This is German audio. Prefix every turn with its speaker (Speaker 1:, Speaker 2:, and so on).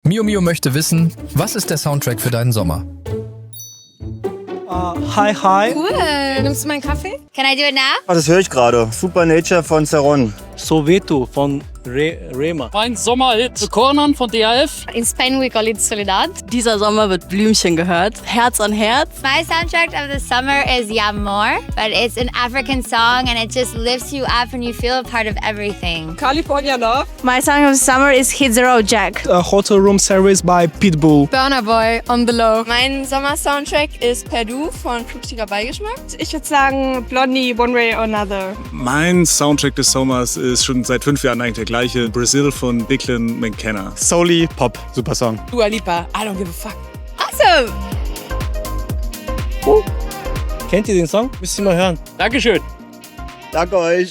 Speaker 1: Mio Mio möchte wissen, was ist der Soundtrack für deinen Sommer?
Speaker 2: Hi, hi.
Speaker 3: Cool. Nimmst du meinen Kaffee?
Speaker 4: Can I do it now?
Speaker 5: Das höre ich gerade. Supernature von Ceron.
Speaker 2: Soweto von Rema.
Speaker 6: Mein Sommerhit Cornern von DAF.
Speaker 4: In Spain we call it Soledad.
Speaker 7: Dieser Sommer wird Blümchen gehört. Herz an Herz.
Speaker 4: My soundtrack of the summer is Yamor, but it's an African song and it just lifts you up and you feel a part of everything.
Speaker 3: California Love.
Speaker 7: My song of the summer is Hit the Road Jack.
Speaker 2: A Hotel Room Service by Pitbull.
Speaker 3: Burner Boy on the Low.
Speaker 8: Mein Sommer-Soundtrack ist Perdu von Flugtiger Beigeschmack. Ich würde sagen Blondie, One Way or Another.
Speaker 9: Mein Soundtrack des Sommers ist schon seit 5 Jahren eigentlich der gleiche. Brazil von Declan McKenna.
Speaker 10: Soully, Pop, super Song.
Speaker 8: Dua Lipa, I don't give a fuck.
Speaker 4: Awesome!
Speaker 2: Kennt ihr den Song? Müsst ihr mal hören.
Speaker 6: Dankeschön.
Speaker 5: Danke euch.